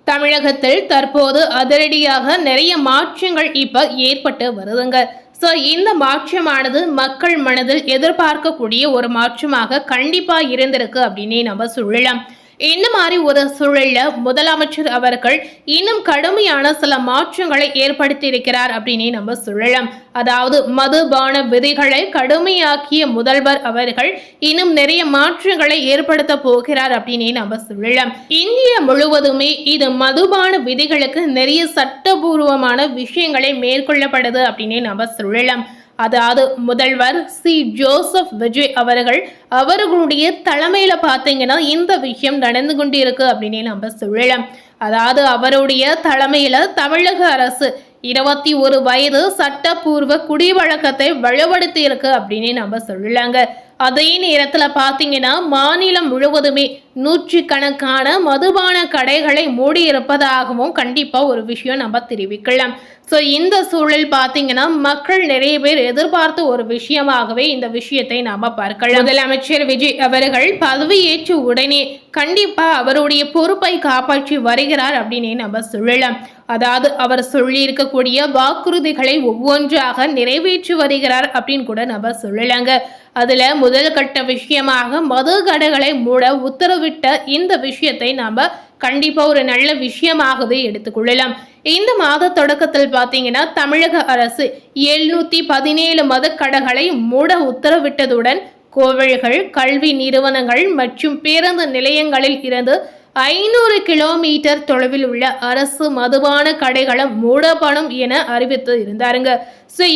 தமிழகத்தில் தற்போது அதிரடியாக நிறைய மாற்றங்கள் இப்ப ஏற்பட்டு வருதுங்க. இந்த மாற்றமானது மக்கள் மனதில் எதிர்பார்க்கக்கூடிய ஒரு மாற்றமாக கண்டிப்பா இருந்திருக்கு அப்படின்னே நம்ம சொல்லலாம். இந்த மாதிரி ஒரு சூழல்ல முதலமைச்சர் அவர்கள் இன்னும் கடுமையான சில மாற்றங்களை ஏற்படுத்தி இருக்கிறார் அப்படின்னே நம்ம சொல்லலாம். அதாவது மதுபான விதிகளை கடுமையாக்கிய முதல்வர் அவர்கள் இன்னும் நிறைய மாற்றங்களை ஏற்படுத்த போகிறார் அப்படின்னே நம்ம சொல்லலாம். இந்தியா முழுவதுமே இது மதுபான விதிகளுக்கு நிறைய சட்டபூர்வமான விஷயங்களை மேற்கொள்ளப்படுது அப்படின்னே நம்ம சொல்லலாம். அதாவது முதல்வர் ஜோசப் விஜய் அவர்களுடைய தலைமையில பாத்தீங்கன்னா இந்த விஷயம் நடந்து கொண்டிருக்கு அப்படின்னு நம்ம சொல்லலாம். அதாவது அவருடைய தலைமையில தமிழக அரசு 21 வயது சட்டப்பூர்வ குடிவழக்கத்தை வலுப்படுத்தி இருக்கு அப்படின்னு நம்ம சொல்லலாங்க. அதே நேரத்துல பாத்தீங்கன்னா மாநிலம் முழுவதுமே நூற்றுக்கணக்கான மதுபான கடைகளை மூடி இருப்பதாகவும் கண்டிப்பா ஒரு விஷயம் நம்ம தெரிவிக்கலாம். இந்த சூழல் பாத்தீங்கன்னா மக்கள் நிறைய பேர் எதிர்பார்த்த ஒரு விஷயமாகவே இந்த விஷயத்தை நாம பார்க்கலாம். முதலமைச்சர் விஜய் அவர்கள் பதவியேற்ற உடனே கண்டிப்பா அவருடைய பொறுப்பை காப்பாற்றி வருகிறார் அப்படின்னு நம்ம சொல்லலாம். அதாவது அவர் சொல்லி இருக்கக்கூடிய வாக்குறுதிகளை ஒவ்வொன்றாக நிறைவேற்றி வருகிறார் அப்படின்னு கூட நம்ம சொல்லலாங்க. அதுல முதல் கட்ட விஷயமாக மது கடைகளை மூட உத்தரவிட்ட இந்த விஷயத்தை நாம கண்டிப்பா ஒரு நல்ல விஷயமாகவே எடுத்துக்கொள்ளலாம். இந்த மாத தொடக்கத்தில் பாத்தீங்கன்னா தமிழக அரசு 717 மதுக்கடைகளை மூட உத்தரவிட்டதுடன் கோவில்கள், கல்வி நிறுவனங்கள் மற்றும் பேருந்து நிலையங்களில் இருந்து 500 கிலோமீட்டர் தொலைவில் உள்ள அரசு மதுபான கடைகளை மூடப்படும் என அறிவித்து இருந்தாருங்க.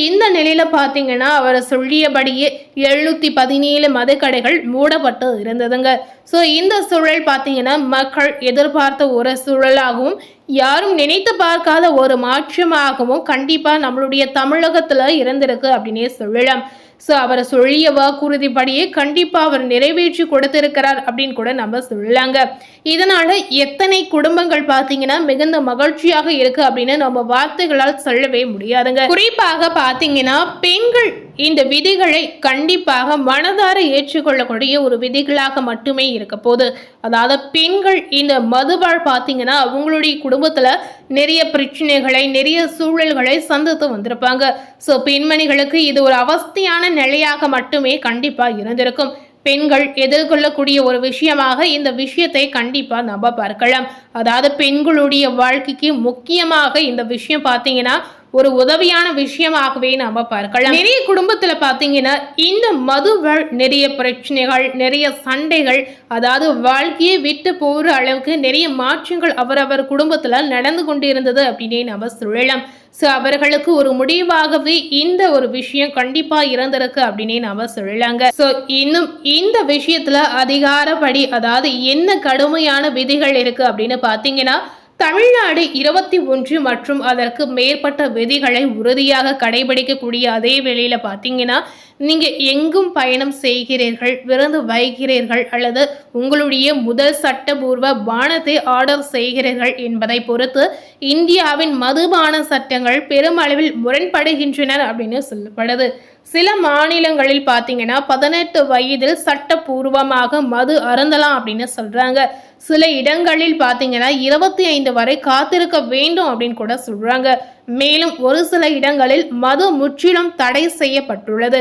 இந்த நிலையில பாத்தீங்கன்னா அவர் சொல்லியபடியே 717 மதுக்கடைகள் மூடப்பட்டு இருந்ததுங்க. இந்த சூழல் பாத்தீங்கன்னா மக்கள் எதிர்பார்த்த ஒரு சூழலாகவும் யாரும் நினைத்து பார்க்காத ஒரு மாற்றமாகவும் கண்டிப்பா நம்மளுடைய தமிழகத்துல இருந்திருக்கு அப்படின்னே சொல்லலாம். அவர் சொல்லிய வாக்குறுதிப்படியே கண்டிப்பா அவர் நிறைவேற்றி கொடுத்திருக்கிறார் அப்படின்னு கூட நம்ம சொல்லலாங்க. இதனால எத்தனை குடும்பங்கள் பாத்தீங்கன்னா மிகுந்த மகிழ்ச்சியாக இருக்கு அப்படின்னு நம்ம வார்த்தைகளால் சொல்லவே முடியாதுங்க. குறிப்பாக பாத்தீங்கன்னா பெண்கள் இந்த விதிகளை கண்டிப்பாக மனதார ஏற்றுக்கொள்ளக்கூடிய ஒரு விதிகளாக மட்டுமே இருக்க போது. அதாவது பெண்கள் இந்த மதுபால் பாத்தீங்கன்னா அவங்களுடைய குடும்பத்துல நிறைய பிரச்சனைகளை, நிறைய சூழல்களை சந்தித்து வந்திருப்பாங்க. பெண்மணிகளுக்கு இது ஒரு அவஸ்தையான நிலையாக மட்டுமே கண்டிப்பா இருந்திருக்கும். பெண்கள் எதிர்கொள்ளக்கூடிய ஒரு விஷயமாக இந்த விஷயத்தை கண்டிப்பா நம்ம பார்க்கலாம். அதாவது பெண்களுடைய வாழ்க்கைக்கு முக்கியமாக இந்த விஷயம் பாத்தீங்கன்னா ஒரு உதவியான விஷயமாகவே நாம பார்க்கலாம். நிறைய குடும்பத்துல பாத்தீங்கன்னா இந்த மதுவால் நிறைய பிரச்சனைகள், நிறைய சண்டைகள், அதாவது வாழ்க்கையை விட்டு போற அளவுக்கு நிறைய மாற்றங்கள் அவரவர் குடும்பத்துல நடந்து கொண்டிருந்தது அப்படின்னே நம்ம சொல்லலாம். அவர்களுக்கு ஒரு முடிவாகவே இந்த ஒரு விஷயம் கண்டிப்பா இருந்திருக்கு அப்படின்னே நாம சொல்லலாங்க. இன்னும் இந்த விஷயத்துல அதிகாரப்படி அதாவது என்ன கடுமையான விதிகள் இருக்கு அப்படின்னு பாத்தீங்கன்னா தமிழ்நாடு 21 மற்றும் அதற்கு மேற்பட்ட விதிகளை உறுதியாக கடைபிடிக்கக்கூடிய அதே வேளையில பாத்தீங்கன்னா நீங்க எங்கும் பயணம் செய்கிறீர்கள், விருந்து வைக்கிறீர்கள் அல்லது உங்களுடைய முதல் சட்டபூர்வ பானத்தை ஆர்டர் செய்கிறீர்கள் என்பதை பொறுத்து இந்தியாவின் மதுபான சட்டங்கள் பெருமளவில் முரண்படுகின்றன அப்படின்னு சொல்லப்படுது. சில மாநிலங்களில் பாத்தீங்கன்னா 18 வயதில் சட்டபூர்வமாக மது அருந்தலாம் அப்படின்னு சொல்றாங்க. சில இடங்களில் பாத்தீங்கன்னா 25 வரை காத்திருக்க வேண்டும் அப்படின்னு கூட சொல்றாங்க. மேலும் ஒரு சில இடங்களில் மது முற்றிலும் தடை செய்யப்பட்டுள்ளது.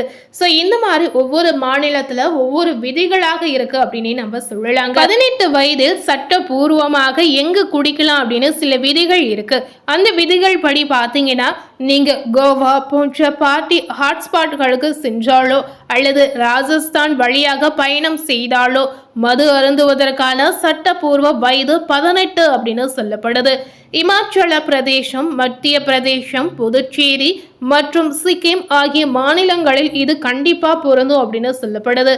இந்த மாதிரி ஒவ்வொரு மாநிலத்துல ஒவ்வொரு விதிகளாக இருக்கு அப்படின்னு நம்ம சொல்லலாங்க. 18 வயதில் சட்டபூர்வமாக எங்கு குடிக்கலாம் அப்படின்னு சில விதிகள் இருக்கு. அந்த விதிகள் படி பாத்தீங்கன்னா நீங்க கோவா போன்ற பார்ட்டி ஹாட்ஸ்பாட்களுக்கு சென்றாலோ அல்லது ராஜஸ்தான் வழியாக பயணம் செய்தாலோ மது அருந்துவதற்கான சட்டப்பூர்வ வயது 18 அப்படின்னு சொல்லப்படுது. இமாச்சல பிரதேசம், மத்திய பிரதேசம், புதுச்சேரி மற்றும் சிக்கிம் ஆகிய மாநிலங்களில் இது கண்டிப்பா பொருந்தும் அப்படின்னு சொல்லப்படுது.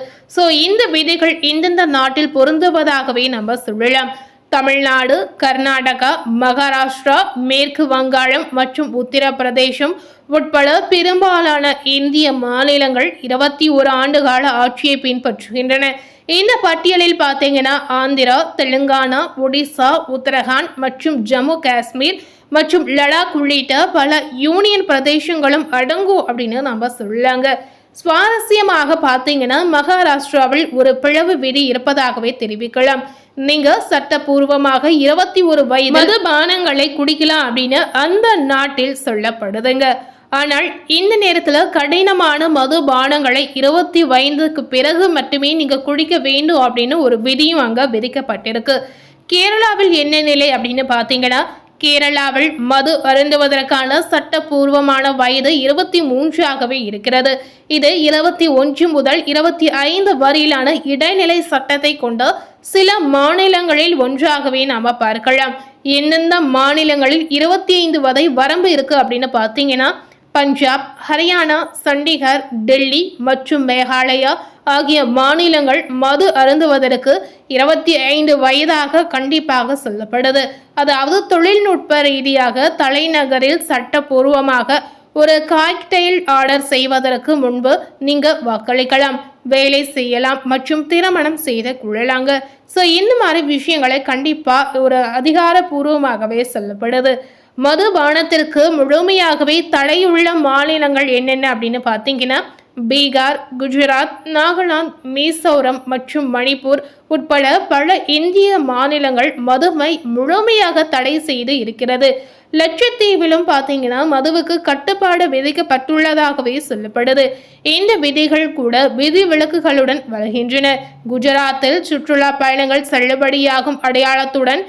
இந்த விதிகள் இந்தந்த நாட்டில் பொருந்துவதாகவே நம்ம சொல்லலாம். தமிழ்நாடு, கர்நாடகா, மகாராஷ்டிரா, மேற்கு வங்காளம் மற்றும் உத்தரப்பிரதேசம் உட்பட பெரும்பாலான இந்திய மாநிலங்கள் 21 ஆண்டுகால ஆட்சியை பின்பற்றுகின்றன. இந்த பட்டியலில் பார்த்தீங்கன்னா ஆந்திரா, தெலுங்கானா, ஒடிசா, உத்தரகாண்ட் மற்றும் ஜம்மு காஷ்மீர் மற்றும் லடாக் உள்ளிட்ட பல யூனியன் பிரதேசங்களும் அடங்கும் அப்படின்னு நம்ம சொல்லாங்க. சுவாரஸ்யமாக பார்த்தீங்கன்னா மகாராஷ்டிராவில் ஒரு பிளவு விதி இருப்பதாகவே தெரிவிக்கலாம். நீங்க சட்டப்பூர்வமாக 21 வயது மதுபானங்களை குடிக்கலாம் அப்படின்னு அந்த நாட்டில் சொல்லப்படுதுங்க. ஆனால் இந்த நேரத்துல கடினமான மதுபானங்களை 20 வயதுக்கு பிறகு மட்டுமே நீங்க குடிக்க வேண்டும் அப்படின்னு ஒரு விதியும் அங்க விதிக்கப்பட்டிருக்கு. கேரளாவில் என்ன நிலை அப்படின்னு பாத்தீங்கன்னா, கேரளாவில் மது அருந்துவதற்கான சட்டப்பூர்வமான வயது 23ஆகவே இருக்கிறது. இது 21 முதல் 25 வரையிலான இடைநிலை சட்டத்தை கொண்ட சில மாநிலங்களில் ஒன்றாகவே நாம பார்க்கலாம். எந்தெந்த மாநிலங்களில் 25 வரை வரம்பு இருக்கு அப்படின்னு பார்த்தீங்கன்னா, பஞ்சாப், ஹரியானா, சண்டிகர், டெல்லி மற்றும் மேகாலயா ஆகிய மாநிலங்கள் மது அருந்துவதற்கு 25 வயதாக கண்டிப்பாக சொல்லப்படுது. அதாவது தொழில்நுட்ப ரீதியாக தலைநகரில் சட்டப்பூர்வமாக ஒரு காக்டெயில் ஆர்டர் செய்வதற்கு முன்பு நீங்க வாக்களிக்கலாம், வேலை செய்யலாம் மற்றும் திருமணம் செய்து கொள்ளலாங்க. ஸோ இந்த மாதிரி விஷயங்களை கண்டிப்பா ஒரு அதிகாரப்பூர்வமாகவே சொல்லப்படுது. மதுபானத்திற்கு முழுமையாகவே தடையுள்ள மாநிலங்கள் என்னென்ன அப்படின்னு பார்த்தீங்கன்னா, பீகார், குஜராத், நாகாலாந்து, மிசோரம் மற்றும் மணிப்பூர் உட்பட பல இந்திய மாநிலங்கள் மதுவை முழுமையாக தடை செய்து இருக்கிறது. லட்சத்தீவிலும் பார்த்தீங்கன்னா மதுவுக்கு கட்டுப்பாடு விதிக்கப்பட்டுள்ளதாகவே சொல்லப்படுது. இந்த விதிகள் கூட விதிவிலக்குகளுடன் வருகின்றன. குஜராத்தில் சுற்றுலா பயணங்கள் செல்லுபடியாகும் அடையாளத்துடன்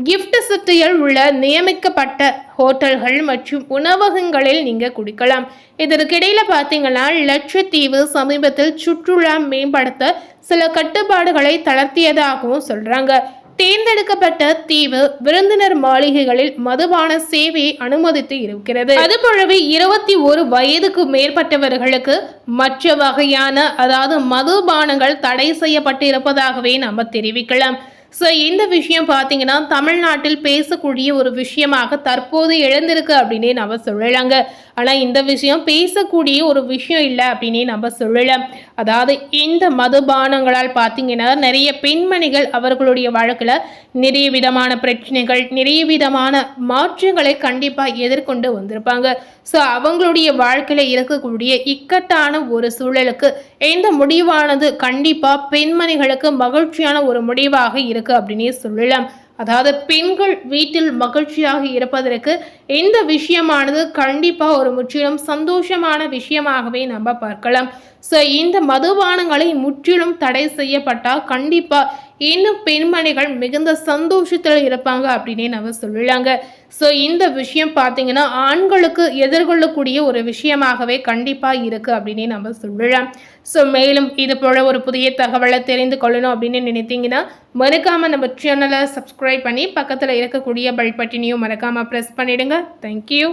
கிஃப்ட் சிட்டியில் உள்ள நியமிக்கப்பட்ட ஹோட்டல்கள் மற்றும் உணவகங்களில் நீங்க குடிக்கலாம். இதற்கிடையில பார்த்தீங்கன்னா லட்சத்தீவு சமீபத்தில் சுற்றுலா மேம்படுத்த சில கட்டுப்பாடுகளை தளர்த்தியதாகவும் சொல்றாங்க. தேர்ந்தெடுக்கப்பட்ட தீவு விருந்தினர் மாளிகைகளில் மதுபான சேவையை அனுமதித்து இருக்கிறது. அதுபோலவே 21 வயதுக்கு மேற்பட்டவர்களுக்கு மற்ற வகையான அதாவது மதுபானங்கள் தடை செய்யப்பட்டு இருப்பதாகவே நம்ம தெரிவிக்கலாம். ஸோ இந்த விஷயம் பார்த்தீங்கன்னா தமிழ்நாட்டில் பேசக்கூடிய ஒரு விஷயமாக தற்போது எழுந்திருக்கு அப்படின்னே நம்ம சொல்லலாங்க. ஆனால் இந்த விஷயம் பேசக்கூடிய ஒரு விஷயம் இல்லை அப்படின்னே நம்ம சொல்லலாம். அதாவது இந்த மதுபானங்களால் பார்த்தீங்கன்னா நிறைய பெண்மணிகள் அவர்களுடைய வாழ்க்கையில் நிறைய விதமான பிரச்சனைகள், நிறைய விதமான மாற்றங்களை கண்டிப்பாக எதிர்கொண்டு வந்திருப்பாங்க. ஸோ அவங்களுடைய வாழ்க்கையில் இருக்கக்கூடிய இக்கட்டான ஒரு சூழலுக்கு இந்த முடிவானது கண்டிப்பாக பெண்மணிகளுக்கு மகிழ்ச்சியான ஒரு முடிவாக இருக்கு அப்படின்னே சொல்லலாம். அதாவது பெண்கள் வீட்டில் மகிழ்ச்சியாக இருப்பதற்கு இந்த விஷயமானது கண்டிப்பாக ஒரு முற்றிலும் சந்தோஷமான விஷயமாகவே நம்ம பார்க்கலாம். ஸோ இந்த மதுபானங்களை முற்றிலும் தடை செய்யப்பட்டால் கண்டிப்பாக இன்னும் பெண்மணிகள் மிகுந்த சந்தோஷத்தில் இருப்பாங்க அப்படின்னே நம்ம சொல்லலாங்க. ஸோ இந்த விஷயம் பார்த்தீங்கன்னா ஆண்களுக்கு எதிர்கொள்ளக்கூடிய ஒரு விஷயமாகவே கண்டிப்பாக இருக்குது அப்படின்னே நம்ம சொல்லலாம். ஸோ மேலும் இது போல ஒரு புதிய தகவலை தெரிந்து கொள்ளணும் அப்படின்னு நினைத்தீங்கன்னா மறக்காமல் நம்ம சேனலை சப்ஸ்கிரைப் பண்ணி பக்கத்தில் இருக்கக்கூடிய பெல் பட்டனையும் மறக்காமல் ப்ரெஸ் பண்ணிடுங்க. தேங்க்யூ.